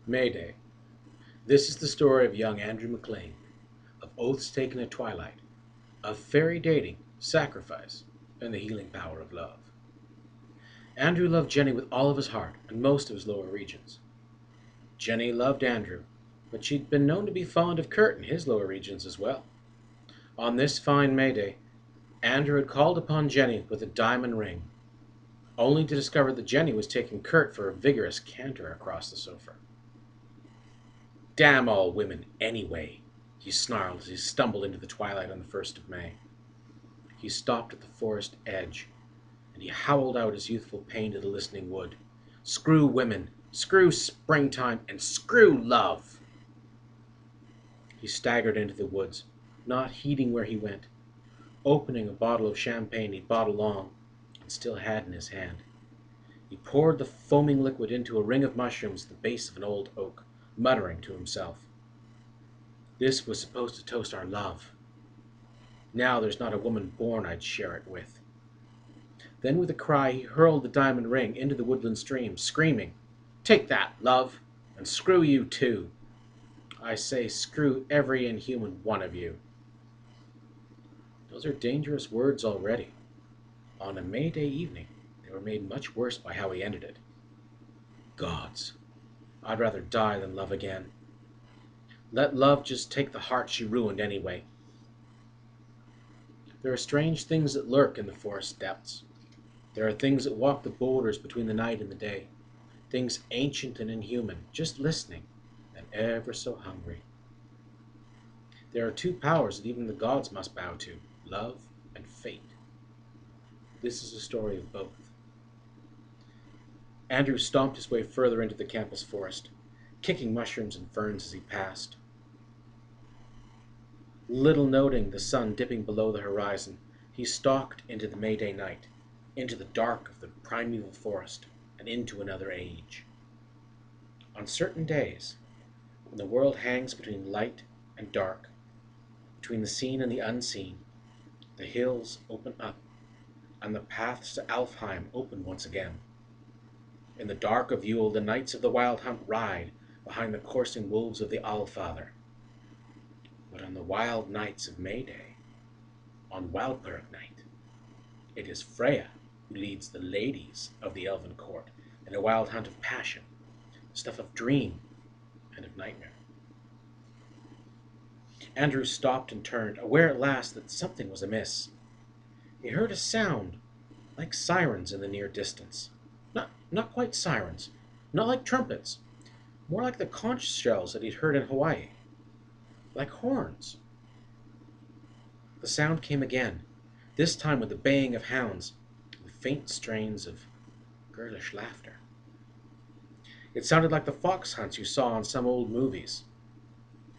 Mayday. This is the story of young Andrew McLean, of oaths taken at twilight, of fairy dating, sacrifice, and the healing power of love. Andrew loved Jenny with all of his heart and most of his lower regions. Jenny loved Andrew, but she'd been known to be fond of Kurt in his lower regions as well. On this fine May Day, Andrew had called upon Jenny with a diamond ring, only to discover that Jenny was taking Kurt for a vigorous canter across the sofa. "Damn all women, anyway," he snarled as he stumbled into the twilight on the 1st of May. He stopped at the forest edge, and he howled out his youthful pain to the listening wood. "Screw women, screw springtime, and screw love!" He staggered into the woods, not heeding where he went, opening a bottle of champagne he'd bought along and still had in his hand. He poured the foaming liquid into a ring of mushrooms at the base of an old oak, muttering to himself. "This was supposed to toast our love. Now there's not a woman born I'd share it with." Then with a cry he hurled the diamond ring into the woodland stream, screaming, "Take that, love, and screw you too. I say screw every inhuman one of you." Those are dangerous words already. On a May Day evening, they were made much worse by how he ended it. Gods, I'd rather die than love again. Let love just take the heart she ruined anyway. There are strange things that lurk in the forest depths. There are things that walk the borders between the night and the day. Things ancient and inhuman, just listening, and ever so hungry. There are two powers that even the gods must bow to, love and fate. This is a story of both. Andrew stomped his way further into the campus forest, kicking mushrooms and ferns as he passed. Little noting the sun dipping below the horizon, he stalked into the May Day night, into the dark of the primeval forest, and into another age. On certain days, when the world hangs between light and dark, between the seen and the unseen, the hills open up, and the paths to Alfheim open once again. In the dark of Yule, the knights of the Wild Hunt ride behind the coursing wolves of the Allfather. But on the wild nights of May Day, on Walpurgnicht, it is Freya who leads the ladies of the Elven Court in a wild hunt of passion, stuff of dream and of nightmare. Andrew stopped and turned, aware at last that something was amiss. He heard a sound like sirens in the near distance. Not quite sirens, not like trumpets, more like the conch shells that he'd heard in Hawaii. Like horns. The sound came again, this time with the baying of hounds, with faint strains of girlish laughter. It sounded like the fox hunts you saw in some old movies.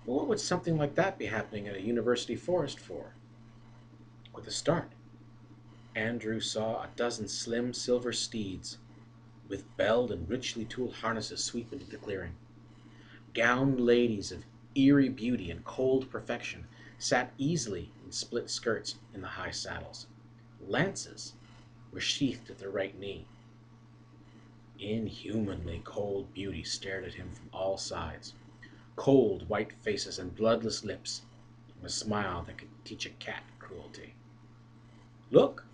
But what would something like that be happening in a university forest for? With a start, Andrew saw a dozen slim silver steeds, with belled and richly tooled harnesses sweep into the clearing. Gowned ladies of eerie beauty and cold perfection sat easily in split skirts in the high saddles. Lances were sheathed at their right knee. Inhumanly cold beauty stared at him from all sides. Cold white faces and bloodless lips, and a smile that could teach a cat cruelty. "Look!"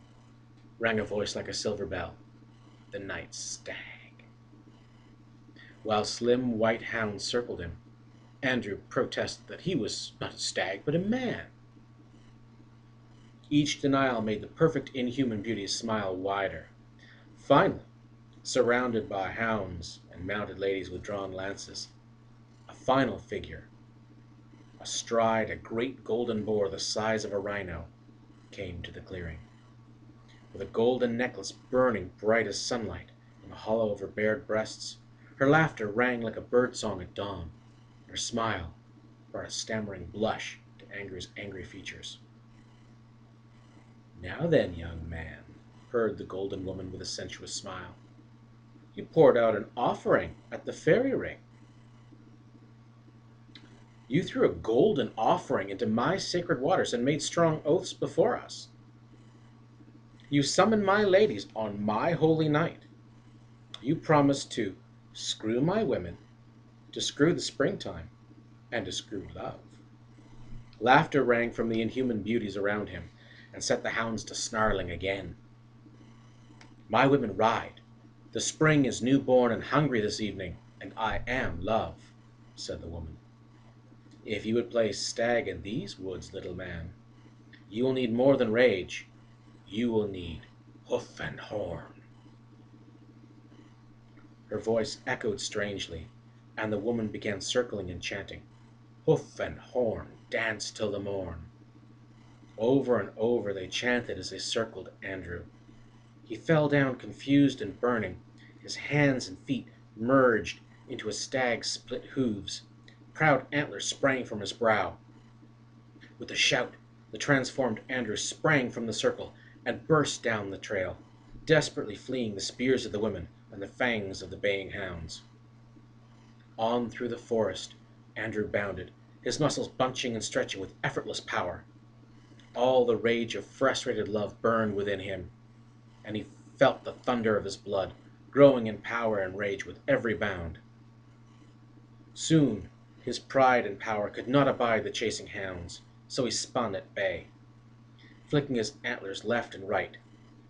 rang a voice like a silver bell. The night's stag. While slim white hounds circled him, Andrew protested that he was not a stag, but a man. Each denial made the perfect inhuman beauty's smile wider. Finally, surrounded by hounds and mounted ladies with drawn lances, a final figure, astride a great golden boar the size of a rhino, came to the clearing. With a golden necklace burning bright as sunlight in the hollow of her bared breasts, her laughter rang like a bird song at dawn. Her smile brought a stammering blush to Andrew's angry features. "Now then, young man," purred the golden woman with a sensuous smile, "you poured out an offering at the fairy ring. You threw a golden offering into my sacred waters and made strong oaths before us. You summoned my ladies on my holy night. You promised to screw my women, to screw the springtime, and to screw love. Laughter rang from the inhuman beauties around him, and set the hounds to snarling again. My women ride. The spring is new-born and hungry this evening, and I am love, said the woman. If you would play stag in these woods, little man, you will need more than rage. You will need hoof and horn. Her voice echoed strangely, and the woman began circling and chanting, Hoof and horn, dance till the morn. Over and over they chanted as they circled Andrew. He fell down confused and burning. His hands and feet merged into a stag's split hooves. Proud antlers sprang from his brow. With a shout, the transformed Andrew sprang from the circle and burst down the trail, desperately fleeing the spears of the women and the fangs of the baying hounds. On through the forest, Andrew bounded, his muscles bunching and stretching with effortless power. All the rage of frustrated love burned within him, and he felt the thunder of his blood, growing in power and rage with every bound. Soon his pride and power could not abide the chasing hounds, so he spun at bay. Flicking his antlers left and right,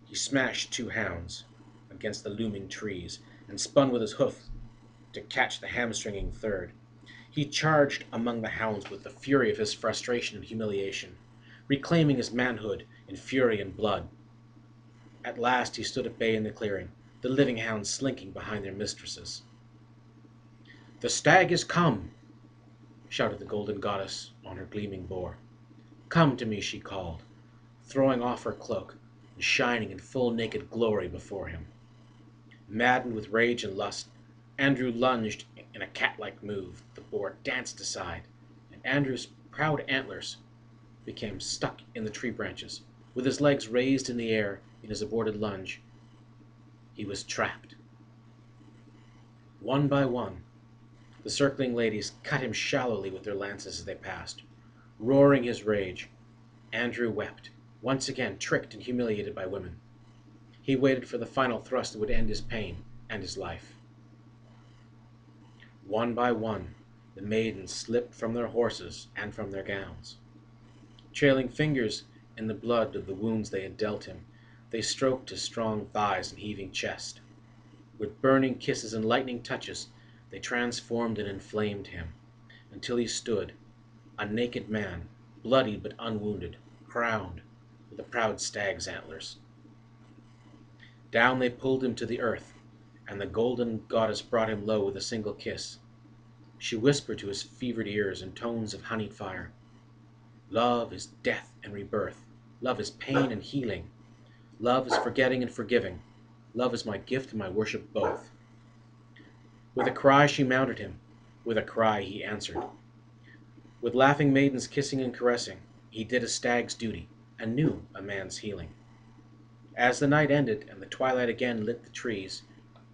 he smashed 2 hounds against the looming trees, and spun with his hoof to catch the hamstringing third. He charged among the hounds with the fury of his frustration and humiliation, reclaiming his manhood in fury and blood. At last he stood at bay in the clearing, the living hounds slinking behind their mistresses. "The stag is come!" shouted the golden goddess on her gleaming boar. "Come to me," she called, throwing off her cloak and shining in full naked glory before him. Maddened with rage and lust, Andrew lunged in a cat-like move. The boar danced aside, and Andrew's proud antlers became stuck in the tree branches. With his legs raised in the air in his aborted lunge, he was trapped. One by one, the circling ladies cut him shallowly with their lances as they passed. Roaring his rage, Andrew wept, once again tricked and humiliated by women. He waited for the final thrust that would end his pain and his life. One by one, the maidens slipped from their horses and from their gowns. Trailing fingers in the blood of the wounds they had dealt him, they stroked his strong thighs and heaving chest. With burning kisses and lightning touches, they transformed and inflamed him, until he stood, a naked man, bloodied but unwounded, crowned with a proud stag's antlers. Down they pulled him to the earth, and the golden goddess brought him low with a single kiss. She whispered to his fevered ears in tones of honeyed fire, "Love is death and rebirth. Love is pain and healing. Love is forgetting and forgiving. Love is my gift and my worship both." With a cry she mounted him. With a cry he answered. With laughing maidens kissing and caressing, he did a stag's duty and knew a man's healing. As the night ended and the twilight again lit the trees,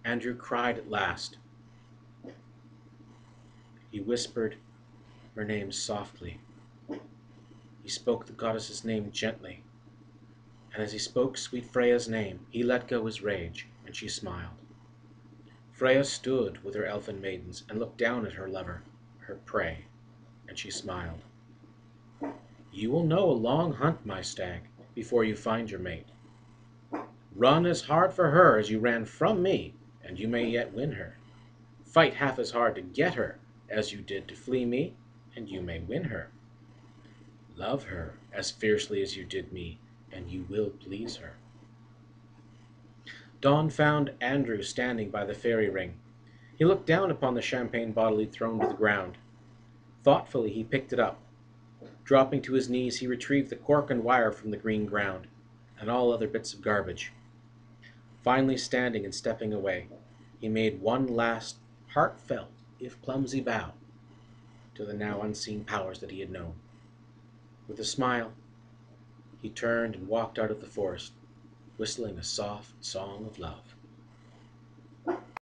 Andrew cried at last. He whispered her name softly. He spoke the goddess's name gently, and as he spoke sweet Freya's name, he let go his rage, and she smiled. Freya stood with her elfin maidens and looked down at her lover, her prey, and she smiled. "You will know a long hunt, my stag, before you find your mate. Run as hard for her as you ran from me, and you may yet win her. Fight half as hard to get her as you did to flee me, and you may win her. Love her as fiercely as you did me, and you will please her." Dawn found Andrew standing by the fairy ring. He looked down upon the champagne bottle he'd thrown to the ground. Thoughtfully he picked it up. Dropping to his knees, he retrieved the cork and wire from the green ground, and all other bits of garbage. Finally standing and stepping away, he made one last heartfelt, if clumsy, bow to the now unseen powers that he had known. With a smile, he turned and walked out of the forest, whistling a soft song of love.